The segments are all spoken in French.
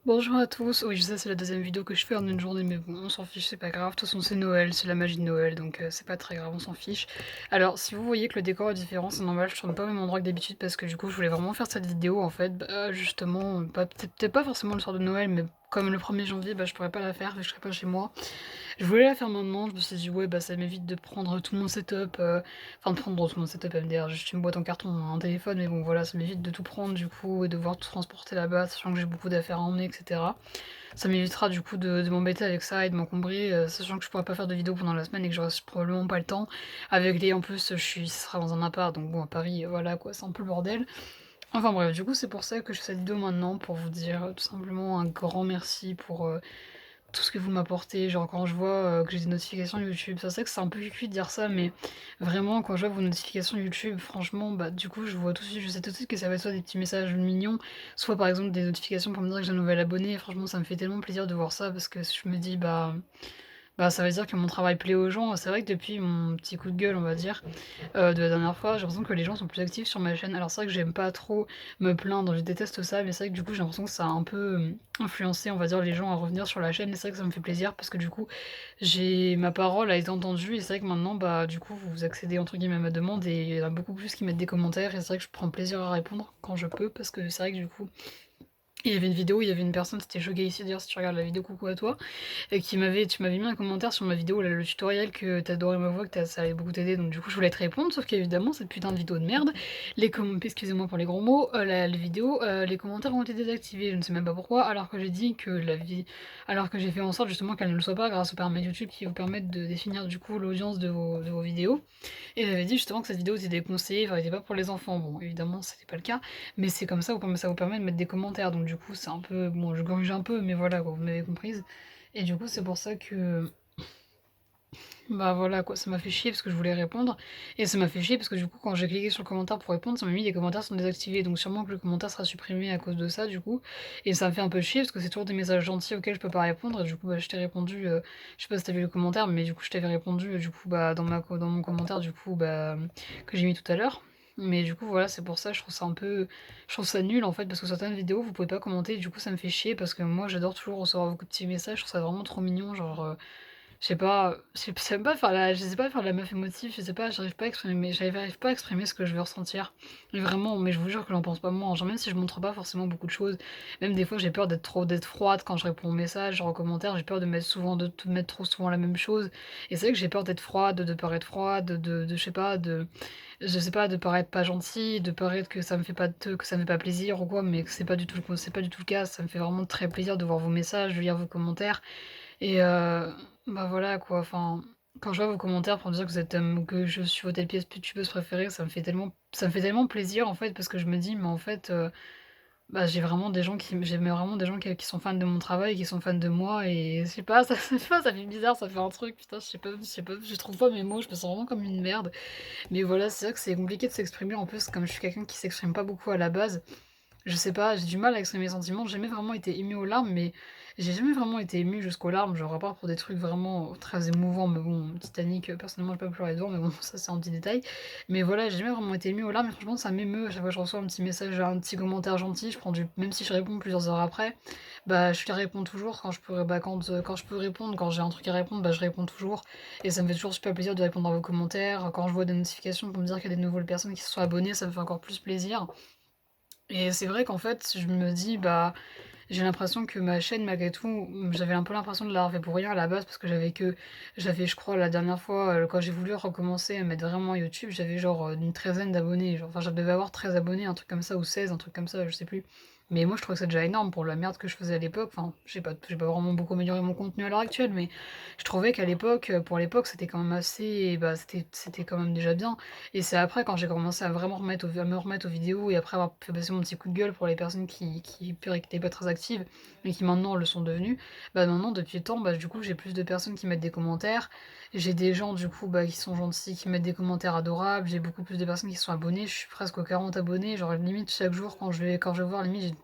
Bonjour à tous, oui je sais c'est la deuxième vidéo que je fais en une journée mais bon on s'en fiche, c'est pas grave, de toute façon c'est Noël, c'est la magie de Noël donc c'est pas très grave, on s'en fiche. Alors si vous voyez que le décor est différent, c'est normal, je tourne pas au même endroit que d'habitude parce que du coup je voulais vraiment faire cette vidéo en fait, justement, pas peut-être pas forcément le soir de Noël mais comme le 1er janvier, je pourrais pas la faire, vu que je serai pas chez moi. Je voulais la faire maintenant, je me suis dit: «Ouais, ça m'évite de prendre tout mon setup, enfin de prendre tout mon setup MDR, juste une boîte en carton, un téléphone, mais bon voilà, ça m'évite de tout prendre du coup et de devoir tout transporter là-bas, sachant que j'ai beaucoup d'affaires à emmener et cetera. Ça m'évitera du coup de m'embêter avec ça et de m'encombrer, sachant que je pourrais pas faire de vidéo pendant la semaine et que j'aurai probablement pas le temps. Avec les en plus, ce sera dans un appart, donc bon à Paris, voilà quoi, c'est un peu le bordel. Enfin bref, du coup c'est pour ça que je fais cette vidéo maintenant, pour vous dire, tout simplement un grand merci pour, tout ce que vous m'apportez, genre quand je vois, que j'ai des notifications YouTube, c'est vrai que c'est un peu cucu de dire ça, mais vraiment quand je vois vos notifications YouTube, franchement, du coup je vois tout de suite, je sais tout de suite que ça va être soit des petits messages mignons, soit par exemple des notifications pour me dire que j'ai un nouvel abonné et franchement ça me fait tellement plaisir de voir ça parce que je me dis: ça veut dire que mon travail plaît aux gens». C'est vrai que depuis mon petit coup de gueule, on va dire, de la dernière fois, j'ai l'impression que les gens sont plus actifs sur ma chaîne. Alors c'est vrai que j'aime pas trop me plaindre, je déteste ça, mais c'est vrai que du coup j'ai l'impression que ça a un peu, influencé, on va dire, les gens à revenir sur la chaîne et c'est vrai que ça me fait plaisir parce que du coup, j'ai ma parole a été entendue et c'est vrai que maintenant, du coup, vous accédez entre guillemets à ma demande et il y en a beaucoup plus qui mettent des commentaires et c'est vrai que je prends plaisir à répondre quand je peux parce que c'est vrai que du coup, il y avait une vidéo, il y avait une personne, c'était Chogué ici d'ailleurs si tu regardes la vidéo, coucou à toi, et tu m'avais mis un commentaire sur ma vidéo, là, le tutoriel, que t'adorais ma voix, ça allait beaucoup t'aider, donc du coup je voulais te répondre, sauf qu'évidemment cette putain de vidéo de merde, excusez-moi pour les gros mots, la vidéo, les commentaires ont été désactivés, je ne sais même pas pourquoi, alors que j'ai dit que alors que j'ai fait en sorte justement qu'elle ne le soit pas grâce aux paramètres YouTube qui vous permettent de définir du coup l'audience de vos vidéos. Et j'avais dit justement que cette vidéo était déconseillée, enfin, elle était pas pour les enfants. Bon, évidemment, c'était pas le cas, mais c'est comme ça vous permet de mettre des commentaires. Donc du coup, c'est un peu bon, je corrige un peu, mais voilà quoi, vous m'avez comprise. Et du coup, c'est pour ça que voilà quoi, ça m'a fait chier parce que je voulais répondre et ça m'a fait chier parce que du coup, quand j'ai cliqué sur le commentaire pour répondre, ça m'a mis les commentaires sont désactivés. Donc sûrement que le commentaire sera supprimé à cause de ça du coup et ça me fait un peu chier parce que c'est toujours des messages gentils auxquels je peux pas répondre et du coup, je t'ai répondu, je sais pas si tu vu le commentaire, mais du coup, je t'avais répondu, du coup, dans mon commentaire du coup, que j'ai mis tout à l'heure. Mais du coup, voilà, c'est pour ça, je trouve ça nul en fait parce que certaines vidéos, vous pouvez pas commenter et du coup, ça me fait chier parce que moi, j'adore toujours recevoir vos petits messages, je trouve ça vraiment trop mignon, genre, je sais pas, je sais pas faire la je sais pas faire la meuf émotive, je sais pas, j'arrive pas à exprimer ce que je veux ressentir. Mais vraiment, mais je vous jure que j'en pense pas moins, genre même si je montre pas forcément beaucoup de choses, même des fois j'ai peur d'être froide quand je réponds aux messages, genre aux commentaires, j'ai peur de mettre trop souvent la même chose. Et c'est vrai que j'ai peur d'être froide, de paraître froide, je sais pas, de paraître pas gentille, de paraître que ça me fait pas que ça me fait pas plaisir ou quoi, mais que c'est pas du tout le cas, ça me fait vraiment très plaisir de voir vos messages, de lire vos commentaires. Et voilà quoi, enfin, quand je vois vos commentaires pour me dire que vous êtes, que je suis votre pièce youtubeuse préférée, ça me fait tellement plaisir en fait, parce que je me dis: «Mais en fait, j'ai vraiment des gens qui sont fans de mon travail, qui sont fans de moi» et je sais pas, ça je sais pas, ça fait bizarre, ça fait un truc, putain, je sais pas, je trouve pas mes mots, je me sens vraiment comme une merde. Mais voilà, c'est vrai que c'est compliqué de s'exprimer en plus, comme je suis quelqu'un qui s'exprime pas beaucoup à la base. Je sais pas, j'ai du mal à exprimer mes sentiments. J'ai jamais vraiment été émue aux larmes, mais j'ai jamais vraiment été émue jusqu'aux larmes, genre à part pour des trucs vraiment très émouvants. Mais bon, Titanic, personnellement, j'ai pas pleuré dedans, mais bon, ça c'est un petit détail. Mais voilà, j'ai jamais vraiment été émue aux larmes, et franchement, ça m'émeut. À chaque fois que je reçois un petit message, un petit commentaire gentil, même si je réponds plusieurs heures après, je te réponds toujours quand je peux, quand je peux répondre, quand j'ai un truc à répondre, je réponds toujours. Et ça me fait toujours super plaisir de répondre à vos commentaires. Quand je vois des notifications pour me dire qu'il y a des nouvelles personnes qui se sont abonnées, ça me fait encore plus plaisir. Et c'est vrai qu'en fait, je me dis, j'ai l'impression que ma chaîne, malgré tout, j'avais un peu l'impression de l'avoir fait pour rien à la base, parce que j'avais, je crois, la dernière fois, quand j'ai voulu recommencer à mettre vraiment YouTube, j'avais genre une treizaine d'abonnés. Enfin, je devais avoir 13 abonnés, un truc comme ça, ou 16, un truc comme ça, je sais plus. Mais moi, je trouvais ça déjà énorme pour la merde que je faisais à l'époque. Enfin, je sais pas, j'ai pas vraiment beaucoup amélioré mon contenu à l'heure actuelle, mais je trouvais qu'à l'époque, pour l'époque, c'était quand même assez, c'était quand même déjà bien. Et c'est après, quand j'ai commencé à vraiment à me remettre aux vidéos et après avoir fait passer mon petit coup de gueule pour les personnes qui n'étaient pas très actives, mais qui maintenant le sont devenues, maintenant, depuis le temps, du coup, j'ai plus de personnes qui mettent des commentaires. J'ai des gens, du coup, qui sont gentils, qui mettent des commentaires adorables. J'ai beaucoup plus de personnes qui sont abonnées. Je suis presque aux 40 abonnés. Genre, limite, chaque jour, quand je vais voir, limite,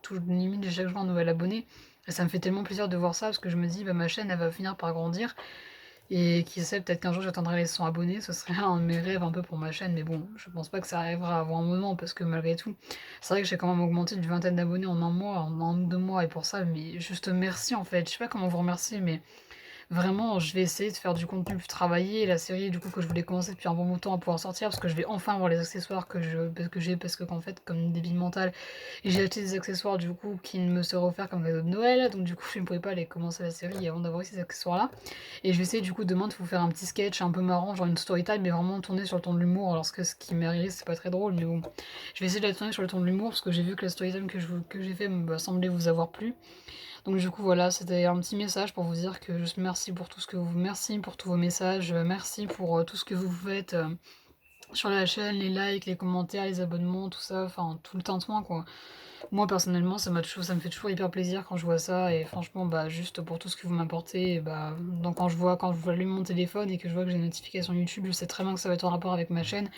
j'ai chaque jour un nouvel abonné. Et ça me fait tellement plaisir de voir ça parce que je me dis, ma chaîne, elle va finir par grandir. Et qui sait, peut-être qu'un jour j'atteindrai les 100 abonnés, ce serait un de mes rêves un peu pour ma chaîne, mais bon, je pense pas que ça arrivera avant un moment parce que malgré tout, c'est vrai que j'ai quand même augmenté d'une vingtaine d'abonnés en un mois, en 1 ou 2 mois et pour ça, mais juste merci en fait. Je sais pas comment vous remercier, mais vraiment, je vais essayer de faire du contenu plus travaillé. La série, du coup, que je voulais commencer depuis un bon bout de temps à pouvoir sortir, parce que je vais enfin avoir les accessoires parce que qu'en fait, comme une débile mentale, j'ai acheté des accessoires, du coup, qui ne me seraient offerts comme cadeau de Noël. Donc, du coup, je ne pouvais pas aller commencer la série avant d'avoir ces accessoires-là. Et je vais essayer, du coup, demain de vous faire un petit sketch un peu marrant, genre une story time, mais vraiment tourné sur le ton de l'humour. Alors, que ce qui m'est arrivé, c'est pas très drôle, mais bon. Je vais essayer de la tourner sur le ton de l'humour, parce que j'ai vu que la story time que j'ai fait me semblait vous avoir plu. Donc du coup voilà, c'était un petit message pour vous dire que juste merci pour tout ce que vous merci pour tous vos messages, merci pour, tout ce que vous faites, sur la chaîne, les likes, les commentaires, les abonnements, tout ça, enfin tout le tintouin quoi. Moi personnellement, ça me fait toujours hyper plaisir quand je vois ça et franchement, bah, juste pour tout ce que vous m'apportez et bah, donc quand je allume mon téléphone et que je vois que j'ai une notification YouTube, je sais très bien que ça va être en rapport avec ma chaîne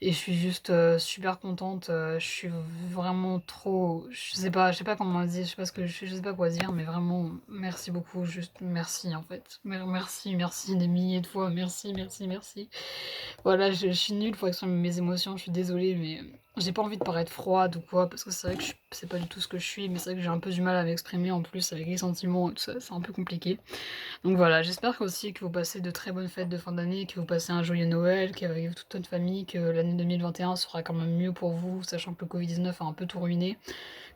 et je suis juste, super contente, je suis vraiment trop je sais pas comment dire, je sais pas ce que je sais pas quoi dire, mais vraiment merci beaucoup, juste merci en fait. Merci, merci des milliers de fois, merci, merci, merci. Voilà, je suis nulle pour exprimer mes émotions, je suis désolée, mais j'ai pas envie de paraître froide ou quoi, parce que c'est vrai que c'est pas du tout ce que je suis, mais c'est vrai que j'ai un peu du mal à m'exprimer en plus avec les sentiments et tout ça, c'est un peu compliqué. Donc voilà, j'espère aussi que vous passez de très bonnes fêtes de fin d'année, que vous passez un joyeux Noël, qu'avec toute votre famille, que l'année 2021 sera quand même mieux pour vous, sachant que le Covid-19 a un peu tout ruiné,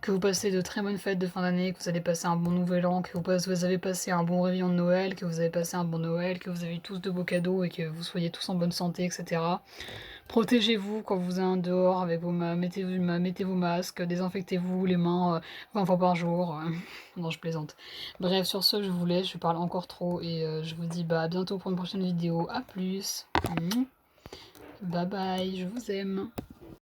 que vous passez de très bonnes fêtes de fin d'année, que vous allez passer un bon nouvel an, que vous avez passé un bon réveillon de Noël, que vous avez passé un bon Noël, que vous avez eu tous de beaux cadeaux et que vous soyez tous en bonne santé, etc. Protégez-vous quand vous êtes dehors avec mettez vos masques, désinfectez-vous les mains 20 fois par jour. Non, je plaisante. Bref, sur ce, je vous laisse, je parle encore trop et je vous dis bah, à bientôt pour une prochaine vidéo. À plus. Bye bye, je vous aime.